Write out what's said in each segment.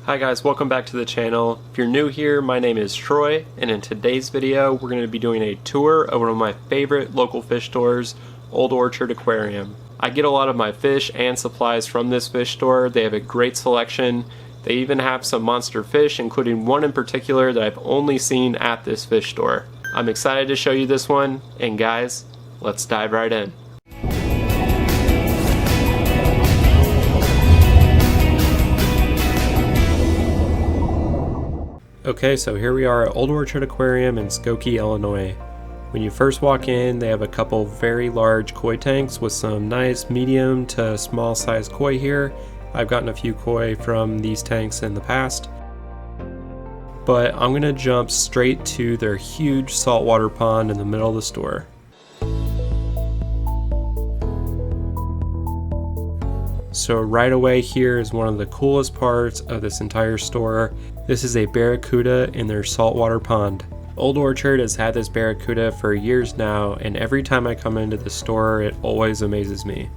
Hi guys, welcome back to the channel. If you're new here, my name is Troy, and in today's video we're going to be doing a tour of one of my favorite local fish stores, Old Orchard Aquarium. I get a lot of my fish and supplies from this fish store. They have a great selection. They even have some monster fish, including one in particular that I've only seen at this fish store. I'm excited to show you this one, and guys, let's dive right in. Okay, so here we are at Old Orchard Aquarium in Skokie, Illinois. When you first walk in, they have a couple very large koi tanks with some nice medium to small size koi here. I've gotten a few koi from these tanks in the past. But I'm going to jump straight to their huge saltwater pond in the middle of the store. So right away here is one of the coolest parts of this entire store. This is a Barracuda in their saltwater pond. Old Orchard has had this Barracuda for years now, and every time I come into the store it always amazes me.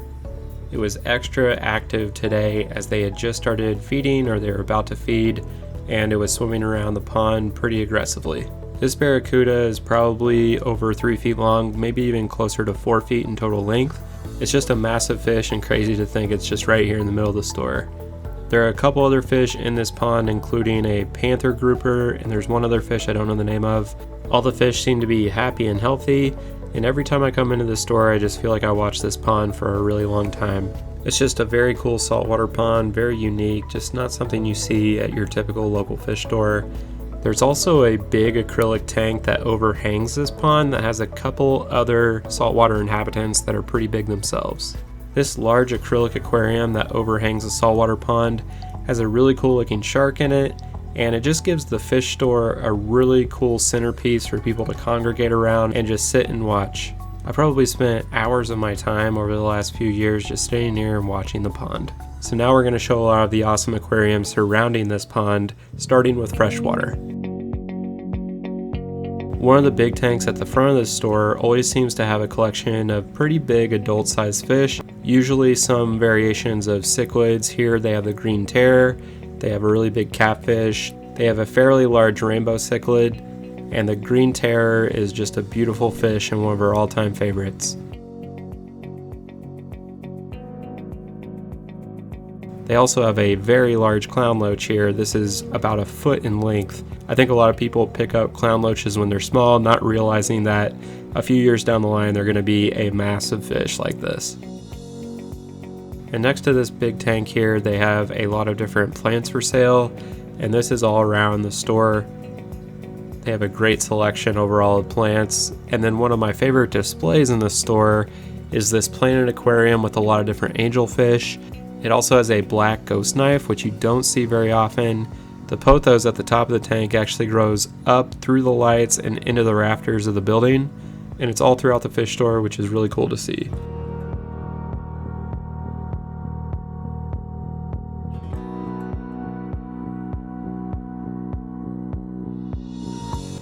It was extra active today as they had just started feeding, or they were about to feed, and it was swimming around the pond pretty aggressively. This Barracuda is probably over 3 feet long, maybe even closer to 4 feet in total length. It's just a massive fish, and crazy to think it's just right here in the middle of the store. There are a couple other fish in this pond, including a panther grouper, and there's one other fish I don't know the name of. All the fish seem to be happy and healthy, and every time I come into the store I just feel like I watched this pond for a really long time. It's just a very cool saltwater pond, very unique, just not something you see at your typical local fish store. There's also a big acrylic tank that overhangs this pond that has a couple other saltwater inhabitants that are pretty big themselves. This large acrylic aquarium that overhangs a saltwater pond has a really cool looking shark in it, and it just gives the fish store a really cool centerpiece for people to congregate around and just sit and watch. I probably spent hours of my time over the last few years just staying here and watching the pond. So now we're going to show a lot of the awesome aquariums surrounding this pond, starting with freshwater. One of the big tanks at the front of the store always seems to have a collection of pretty big adult-sized fish, usually some variations of cichlids. Here they have the green terror, they have a really big catfish, they have a fairly large rainbow cichlid, and the green terror is just a beautiful fish and one of our all-time favorites. They also have a very large clown loach here. This is about a foot in length. I think a lot of people pick up clown loaches when they're small, not realizing that a few years down the line they're going to be a massive fish like this. And next to this big tank here, they have a lot of different plants for sale, and this is all around the store. They have a great selection overall of plants, and then one of my favorite displays in the store is this planted aquarium with a lot of different angelfish. It also has a black ghost knife, which you don't see very often. The pothos at the top of the tank actually grows up through the lights and into the rafters of the building, and it's all throughout the fish store, which is really cool to see.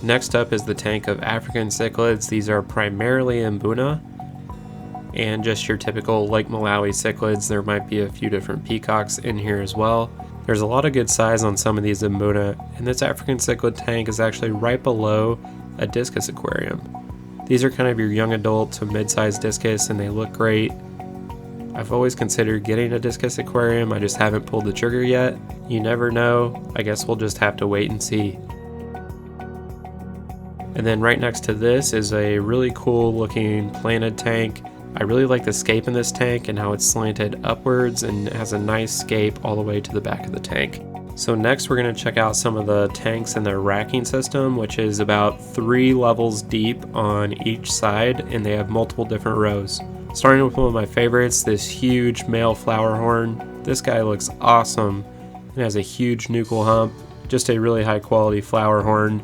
Next up is the tank of African cichlids. These are primarily Mbuna, and just your typical Lake Malawi cichlids. There might be a few different peacocks in here as well. There's a lot of good size on some of these Mbuna, and this African cichlid tank is actually right below a discus aquarium. These are kind of your young adult to mid-sized discus, and they look great. I've always considered getting a discus aquarium, I just haven't pulled the trigger yet. You never know, I guess we'll just have to wait and see. And then right next to this is a really cool looking planted tank. I really like the scape in this tank and how it's slanted upwards and has a nice scape all the way to the back of the tank. So next we're going to check out some of the tanks in their racking system, which is about 3 levels deep on each side, and they have multiple different rows. Starting with one of my favorites, this huge male Flowerhorn. This guy looks awesome and has a huge nuchal hump, just a really high quality Flowerhorn.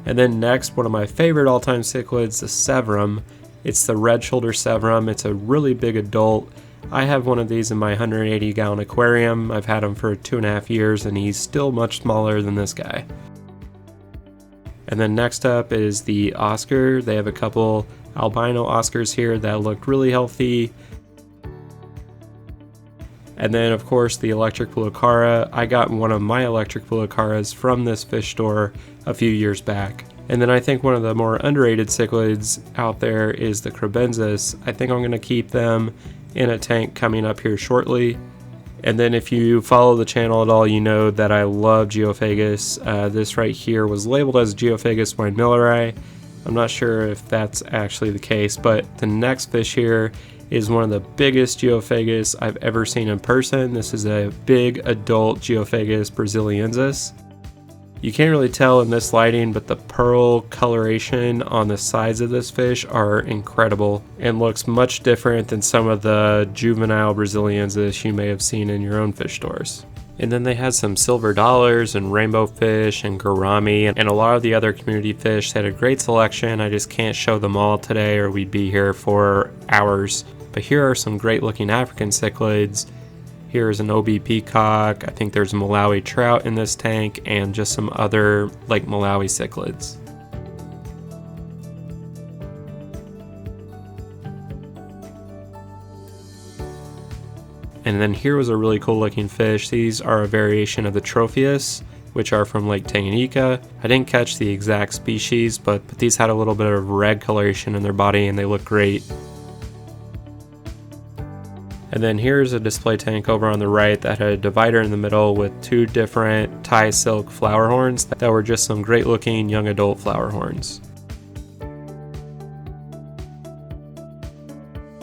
And then next, one of my favorite all-time cichlids, the Severum. It's the red shoulder Severum. It's a really big adult. I have one of these in my 180-gallon aquarium. I've had him for 2.5 years, and he's still much smaller than this guy. And then next up is the Oscar. They have a couple Albino Oscars here that look really healthy. And then of course the electric blue acara. I got one of my electric blue acaras from this fish store a few years back. And then I think one of the more underrated cichlids out there is the Kribensis. I think I'm going to keep them in a tank coming up here shortly. And then if you follow the channel at all, you know that I love Geophagus. This right here was labeled as Geophagus winemilleri. I'm not sure if that's actually the case, but the next fish here is one of the biggest Geophagus I've ever seen in person. This is a big adult Geophagus Brasiliensis. You can't really tell in this lighting, but the pearl coloration on the sides of this fish are incredible and looks much different than some of the juvenile Brasiliensis you may have seen in your own fish stores. And then they had some silver dollars and rainbow fish and gourami and a lot of the other community fish. They had a great selection. I just can't show them all today or we'd be here for hours. But here are some great looking African cichlids. Here's an OB peacock. I think there's a Malawi trout in this tank and just some other like Malawi cichlids. And then here was a really cool looking fish. These are a variation of the Tropheus, which are from Lake Tanganyika. I didn't catch the exact species, but these had a little bit of red coloration in their body and they look great. And then here's a display tank over on the right that had a divider in the middle with two different Thai silk flower horns that were just some great looking young adult flower horns.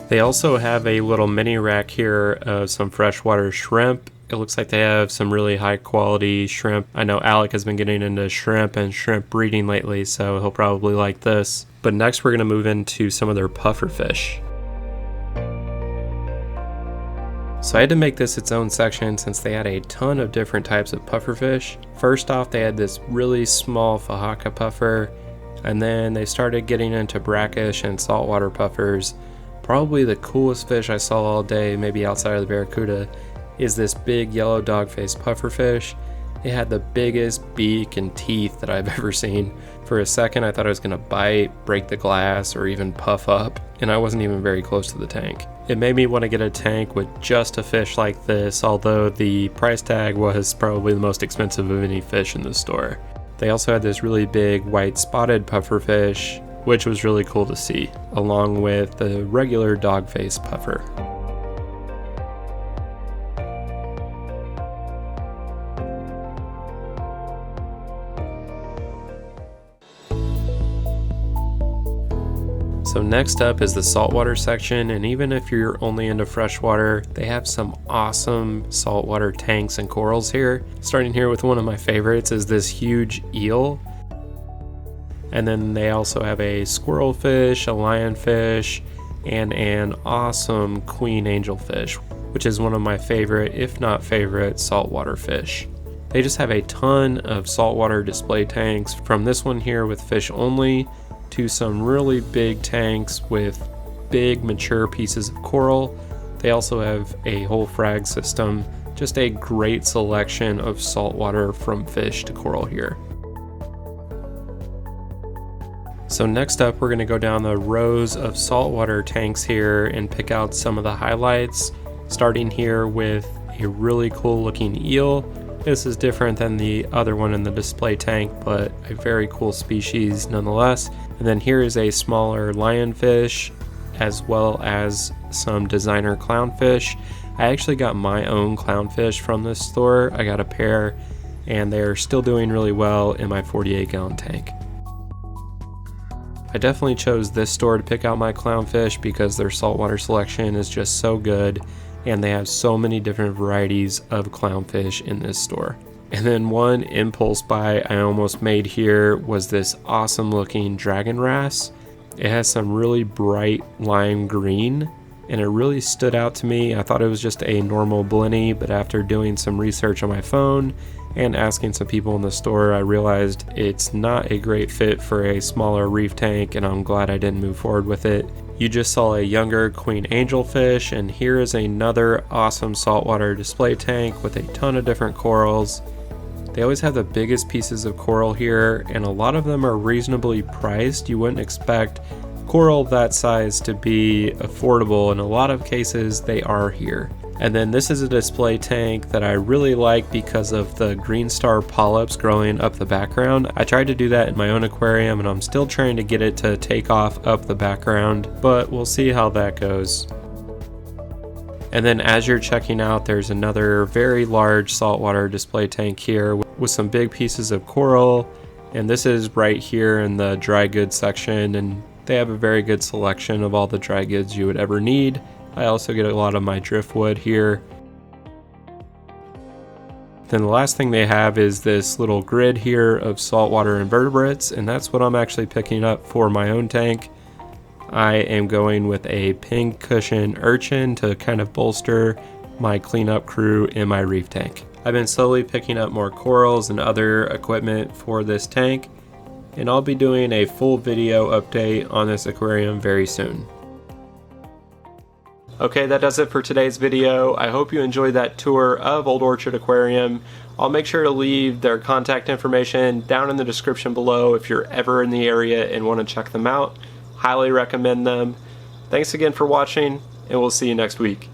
They also have a little mini rack here of some freshwater shrimp. It looks like they have some really high quality shrimp. I know Alec has been getting into shrimp and shrimp breeding lately, so he'll probably like this. But next we're going to move into some of their puffer fish. So I had to make this its own section since they had a ton of different types of pufferfish. First off, they had this really small Fahaka Puffer, and then they started getting into brackish and saltwater puffers. Probably the coolest fish I saw all day, maybe outside of the Barracuda, is this big yellow dog-faced pufferfish. It had the biggest beak and teeth that I've ever seen. For a second I thought I was going to bite, break the glass, or even puff up, and I wasn't even very close to the tank. It made me want to get a tank with just a fish like this, although the price tag was probably the most expensive of any fish in the store. They also had this really big white spotted pufferfish, which was really cool to see, along with the regular dog-faced puffer. So next up is the saltwater section, and even if you're only into freshwater, they have some awesome saltwater tanks and corals here. Starting here with one of my favorites is this huge eel. And then they also have a squirrelfish, a lionfish, and an awesome queen angelfish, which is one of my favorite, if not favorite, saltwater fish. They just have a ton of saltwater display tanks, from this one here with fish only, to some really big tanks with big mature pieces of coral. They also have a whole frag system, just a great selection of saltwater from fish to coral here. So next up we're going to go down the rows of saltwater tanks here and pick out some of the highlights, starting here with a really cool looking eel. This is different than the other one in the display tank, but a very cool species nonetheless. And then here is a smaller lionfish, as well as some designer clownfish. I actually got my own clownfish from this store. I got a pair, and they're still doing really well in my 48-gallon tank. I definitely chose this store to pick out my clownfish because their saltwater selection is just so good, and they have so many different varieties of clownfish in this store. And then one impulse buy I almost made here was this awesome looking dragon wrasse. It has some really bright lime green, and it really stood out to me. I thought it was just a normal blenny, but after doing some research on my phone and asking some people in the store, I realized it's not a great fit for a smaller reef tank, and I'm glad I didn't move forward with it. You just saw a younger queen angelfish, and here is another awesome saltwater display tank with a ton of different corals. They always have the biggest pieces of coral here, and a lot of them are reasonably priced. You wouldn't expect coral that size to be affordable. In a lot of cases, they are here. And then this is a display tank that I really like because of the green star polyps growing up the background. I tried to do that in my own aquarium and I'm still trying to get it to take off up the background, but we'll see how that goes. And then as you're checking out, there's another very large saltwater display tank here with some big pieces of coral. And this is right here in the dry goods section, and they have a very good selection of all the dry goods you would ever need. I also get a lot of my driftwood here. Then the last thing they have is this little grid here of saltwater invertebrates, and that's what I'm actually picking up for my own tank. I am going with a Pincushion Urchin to kind of bolster my cleanup crew in my reef tank. I've been slowly picking up more corals and other equipment for this tank, and I'll be doing a full video update on this aquarium very soon. Okay, that does it for today's video. I hope you enjoyed that tour of Old Orchard Aquarium. I'll make sure to leave their contact information down in the description below if you're ever in the area and want to check them out. Highly recommend them. Thanks again for watching, and we'll see you next week.